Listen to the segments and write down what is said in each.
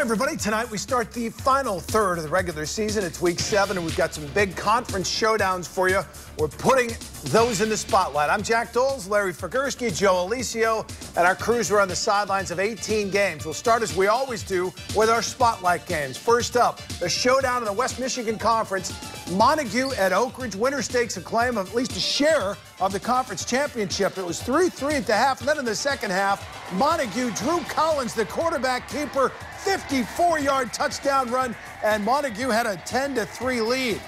everybody. Tonight we start the final third of the regular season. It's week 7, and we've got some big conference showdowns for you. We're putting those in the spotlight. I'm Jack Doles, Larry Figursky, Joe Alicio, and our crews are on the sidelines of 18 games. We'll start, as we always do, with our spotlight games. First up, the showdown in the West Michigan Conference. Montague at Oak Ridge. Winner stakes a claim of at least a share of the conference championship. It was 3-3 at the half, and then in the second half, Montague, Drew Collins, the quarterback keeper, 54-yard touchdown run, and Montague had a 10-3 lead.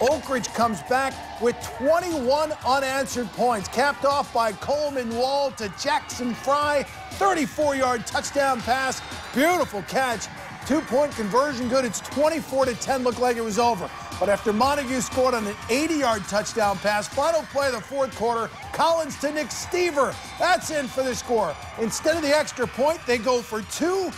Oak Ridge comes back with 21 unanswered points, capped off by Coleman Wall to Jackson Fry, 34-yard touchdown pass, beautiful catch, 2-point conversion good. It's 24-10, looked like it was over. But after Montague scored on an 80-yard touchdown pass, final play of the fourth quarter, Collins to Nick Stever. That's in for the score. Instead of the extra point, they go for 2.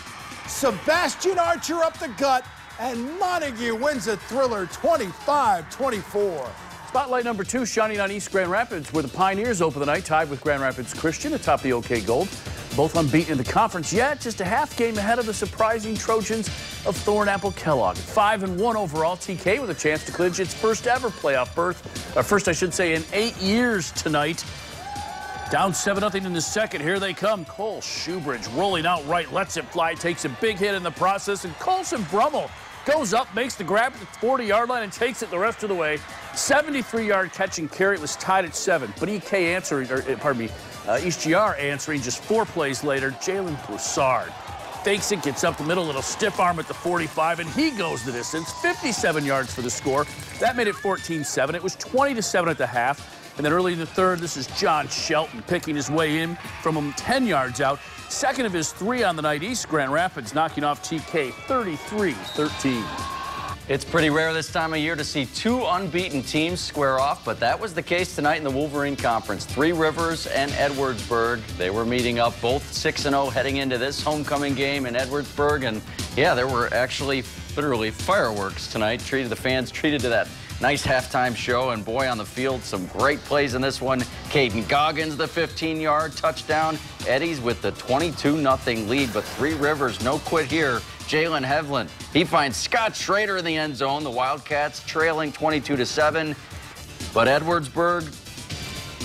Sebastian Archer up the gut, and Montague wins a thriller 25-24. Spotlight number 2 shining on East Grand Rapids, where the Pioneers open the night, tied with Grand Rapids Christian atop the OK Gold. Both unbeaten in the conference yet, just a half game ahead of the surprising Trojans of Thornapple Kellogg. 5-1 overall, TK with a chance to clinch its first ever playoff berth. First, I should say, in 8 years tonight. Down 7-0 in the second. Here they come. Cole Shoebridge rolling out right, lets it fly, takes a big hit in the process, and Colson Brummel goes up, makes the grab at the 40-yard line, and takes it the rest of the way. 73-yard catch and carry. It was tied at 7. But EGR answering just 4 plays later. Jalen Broussard fakes it, gets up the middle, little stiff arm at the 45, and he goes the distance. 57 yards for the score. That made it 14-7. It was 20-7 at the half. And then early in the third, this is John Shelton picking his way in from 10 yards out. Second of his 3 on the night. East Grand Rapids knocking off TK 33-13. It's pretty rare this time of year to see 2 unbeaten teams square off, but that was the case tonight in the Wolverine Conference. 3 Rivers and Edwardsburg, they were meeting up, both 6-0 heading into this homecoming game in Edwardsburg. And yeah, there were actually literally fireworks tonight. The fans treated to that nice halftime show, and boy, on the field, some great plays in this one. Caden Goggins, the 15-yard touchdown. Eddie's with the 22-0 lead, but 3 Rivers, no quit here. Jalen Hevlin, he finds Scott Schrader in the end zone. The Wildcats trailing 22-7. But Edwardsburg,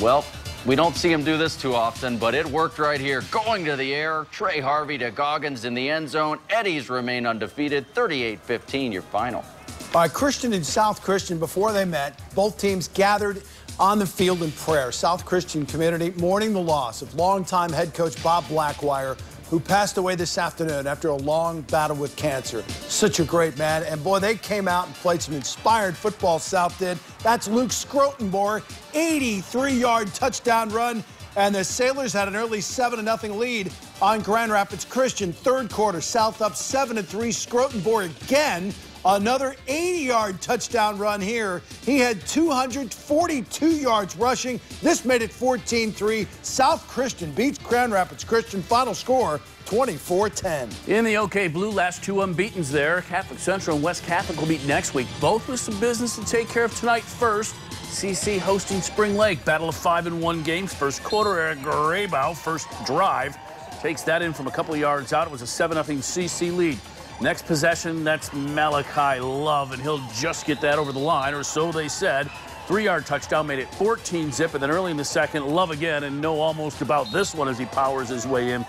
well, we don't see him do this too often, but it worked right here. Going to the air, Trey Harvey to Goggins in the end zone. Eddies remain undefeated, 38-15, your final. By Christian and South Christian, before they met, both teams gathered on the field in prayer. South Christian community mourning the loss of longtime head coach Bob Blackwire, who passed away this afternoon after a long battle with cancer. Such a great man. And boy, they came out and played some inspired football, South did. That's Luke Scrotenborg, 83-yard touchdown run. And the Sailors had an early 7-0 lead on Grand Rapids Christian. Third quarter, South up 7-3. Scrotenborg again. Another 80-yard touchdown run here. He had 242 yards rushing. This made it 14-3. South Christian beats Grand Rapids Christian. Final score, 24-10. In the OK Blue, last 2 unbeatens there. Catholic Central and West Catholic will meet next week. Both with some business to take care of tonight. First, CC hosting Spring Lake. Battle of 5-1 games. First quarter, Eric Graybow, first drive, takes that in from a couple of yards out. It was a 7-0 CC lead. Next possession, that's Malachi Love, and he'll just get that over the line, or so they said. 3-yard touchdown made it 14-zip, and then early in the second, Love again, and know almost about this one as he powers his way in.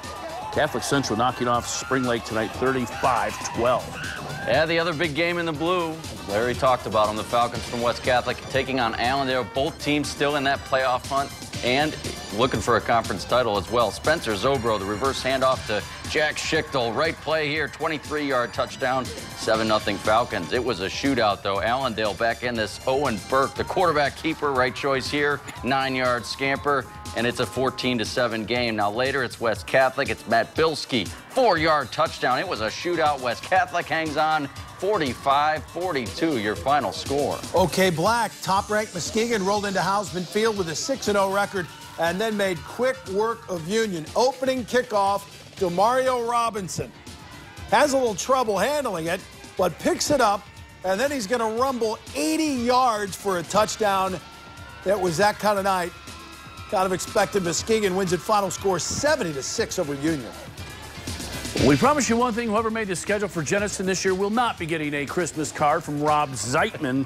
Catholic Central knocking off Spring Lake tonight, 35-12. Yeah, the other big game in the blue, Larry talked about them, the Falcons from West Catholic taking on Allendale. Both teams still in that playoff hunt and looking for a conference title as well. Spencer Zobro, the reverse handoff to Jack Schichtel. Right play here, 23-yard touchdown, 7-0 Falcons. It was a shootout, though. Allendale back in this. Owen Burke, the quarterback keeper, right choice here, 9-yard scamper, and it's a 14-7 game. Now later, it's West Catholic. It's Matt Bilski, 4-yard touchdown. It was a shootout. West Catholic hangs on, 45-42, your final score. OK Black, top-ranked Muskegon, rolled into Hausman Field with a 6-0 record and then made quick work of Union. Opening kickoff to Mario Robinson. Has a little trouble handling it, but picks it up, and then he's going to rumble 80 yards for a touchdown. It was that kind of night. Kind of expected. Muskegon wins at final score 70-6 over Union. We promise you one thing, whoever made the schedule for Jenison this year will not be getting a Christmas card from Rob Zeitman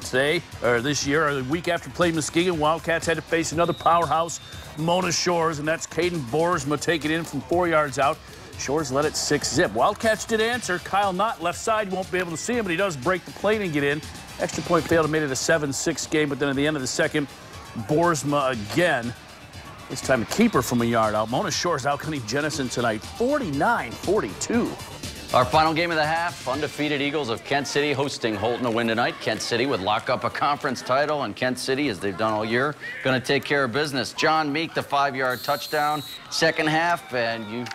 this year, or the week after playing Muskegon. Wildcats had to face another powerhouse, Mona Shores, and that's Caden Boersma taking it in from 4 yards out. Shores led it 6-zip. Wildcats did answer. Kyle Knott, left side, you won't be able to see him, but he does break the plane and get in. Extra point failed and made it a 7-6 game, but then at the end of the second, Boersma again. This time a keeper from a yard out. Mona Shores outgunning Jenison tonight, 49-42. Our final game of the half, undefeated Eagles of Kent City hosting Holton. A win tonight. Kent City would lock up a conference title, and Kent City, as they've done all year, going to take care of business. John Meek, the 5-yard touchdown. Second half, and you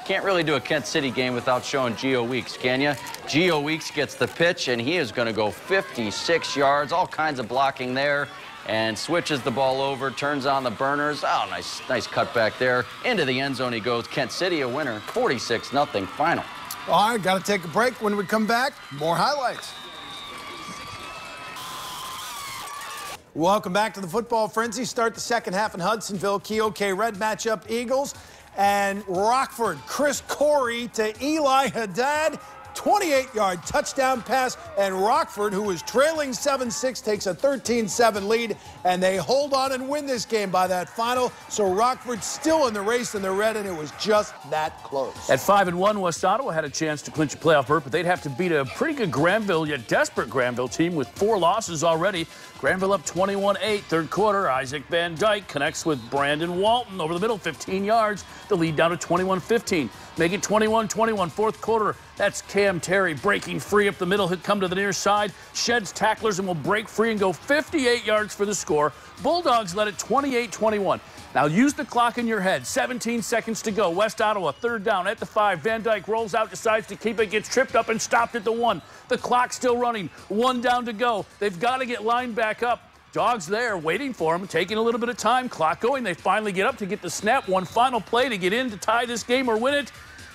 can't really do a Kent City game without showing Geo Weeks, can you? Geo Weeks gets the pitch, and he is going to go 56 yards. All kinds of blocking there. And switches the ball over, turns on the burners. Oh, nice cut back there. Into the end zone he goes. Kent City a winner, 46-0 final. All right, got to take a break. When we come back, more highlights. Welcome back to the Football Frenzy. Start the second half in Hudsonville. KOK Red matchup, Eagles and Rockford. Chris Corey to Eli Haddad. 28-yard touchdown pass, and Rockford, who was trailing 7-6, takes a 13-7 lead, and they hold on and win this game by that final. So Rockford still in the race in the red, and it was just that close. At 5-1, West Ottawa had a chance to clinch a playoff berth, but they'd have to beat a pretty good Granville, yet desperate Granville team with 4 losses already. Granville up 21-8, third quarter. Isaac Van Dyke connects with Brandon Walton over the middle, 15 yards. The lead down to 21-15. Make it 21-21, fourth quarter. That's Cam Terry breaking free up the middle. He'll come to the near side, sheds tacklers, and will break free and go 58 yards for the score. Bulldogs led it 28-21. Now use the clock in your head. 17 seconds to go. West Ottawa, third down at the 5. Van Dyke rolls out, decides to keep it, gets tripped up and stopped at the 1. The clock still running. 1 down to go. They've got to get lined back up. Dogs there waiting for him, taking a little bit of time. Clock going. They finally get up to get the snap. One final play to get in to tie this game or win it.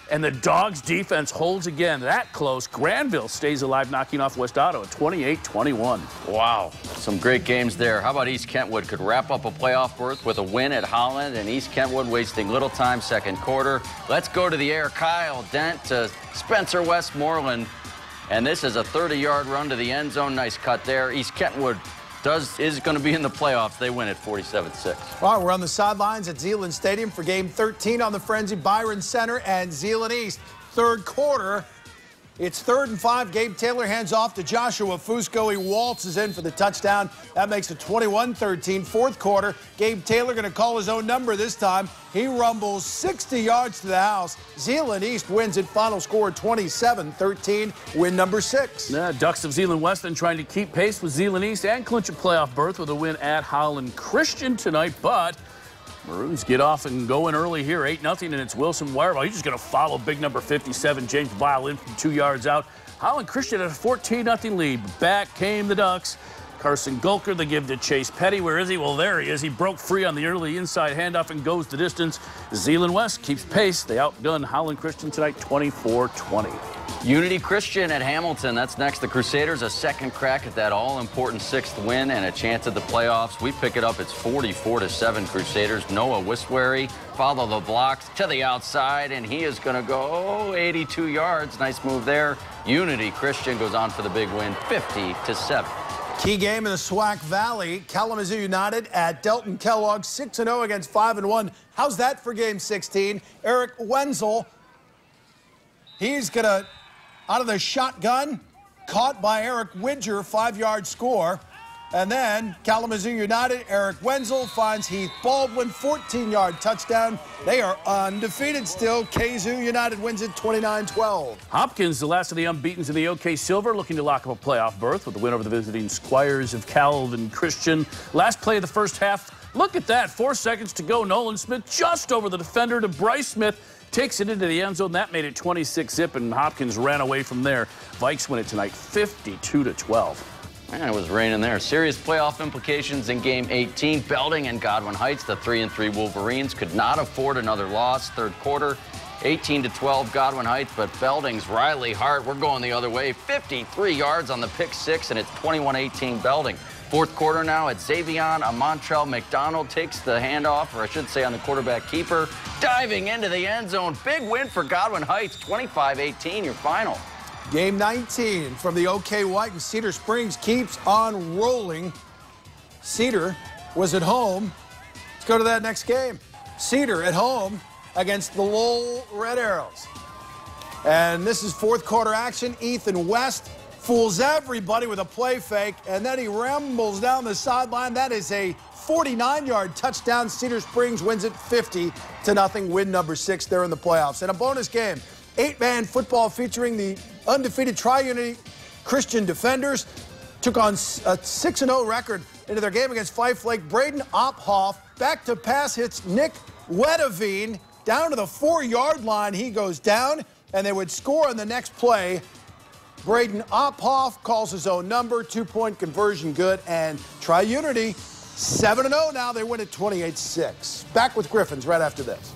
And the Dogs' defense holds again. That close. Granville stays alive, knocking off West Ottawa 28-21. Wow, some great games there. How about East Kentwood could wrap up a playoff berth with a win at Holland, and East Kentwood wasting little time second quarter. Let's go to the air. Kyle Dent to Spencer Westmoreland. And this is a 30-yard run to the end zone. Nice cut there. East Kentwood is going to be in the playoffs. They win at 47-6. All right, we're on the sidelines at Zeeland Stadium for Game 13 on the Frenzy. Byron Center and Zeeland East. Third quarter. It's 3rd and 5. Gabe Taylor hands off to Joshua Fusco. He waltzes in for the touchdown. That makes it 21-13. Fourth quarter. Gabe Taylor going to call his own number this time. He rumbles 60 yards to the house. Zeeland East wins it. Final score 27-13. Win number 6. Ducks of Zeeland West then trying to keep pace with Zeeland East and clinch a playoff berth with a win at Holland Christian tonight. But Maroons get off and go in early here, 8-0, and it's Wilson Wireball. He's just going to follow big number 57, James Bile, in from 2 yards out. Holland Christian had a 14-0 lead. Back came the Ducks. Carson Gulker, they give to Chase Petty. Where is he? Well, there he is. He broke free on the early inside handoff and goes the distance. Zeeland West keeps pace. They outdone Holland Christian tonight, 24-20. Unity Christian at Hamilton. That's next. The Crusaders a second crack at that all-important 6th win and a chance at the playoffs. We pick it up. It's 44-7 Crusaders. Noah Wiswary follow the blocks to the outside, and he is going to go 82 yards. Nice move there. Unity Christian goes on for the big win, 50-7. Key game in the SWAC Valley. Kalamazoo United at Delton Kellogg, 6-0 against 5-1. How's that for Game 16? Eric Wenzel, he's going to, out of the shotgun, caught by Eric Widger, 5-yard score. And then Kalamazoo United, Eric Wenzel finds Heath Baldwin, 14-yard touchdown. They are undefeated still. Kazoo United wins it 29-12. Hopkins, the last of the unbeatens in the OK Silver, looking to lock up a playoff berth with the win over the visiting Squires of Calvin Christian. Last play of the first half. Look at that. 4 seconds to go. Nolan Smith just over the defender to Bryce Smith. Takes it into the end zone. That made it 26-zip, and Hopkins ran away from there. Vikes win it tonight 52-12. Man, it was raining there. Serious playoff implications in Game 18. Belding and Godwin Heights, the 3-3 Wolverines, could not afford another loss. Third quarter, 18-12 Godwin Heights, but Belding's Riley Hart, we're going the other way. 53 yards on the pick 6, and it's 21-18 Belding. Fourth quarter now at Xavion. Amontrell McDonald takes the handoff, or I should say on the quarterback keeper, diving into the end zone. Big win for Godwin Heights, 25-18, your final. Game 19 from the OK White, and Cedar Springs keeps on rolling. Cedar was at home. Let's go to that next game. Cedar at home against the Lowell Red Arrows. And this is fourth quarter action. Ethan West fools everybody with a play fake, and then he rambles down the sideline. That is a 49-yard touchdown. Cedar Springs wins it 50-0. Win number 6 there in the playoffs. And a bonus game, 8-man football featuring the undefeated Tri-Unity Christian Defenders. Took on a 6-0 record into their game against Fife Lake. Braden Ophoff back to pass hits Nick Wedevine down to the 4-yard line. He goes down, and they would score on the next play. Braden Ophoff calls his own number, 2-point conversion good, and Tri-Unity 7-0 now. They win at 28-6. Back with Griffins right after this.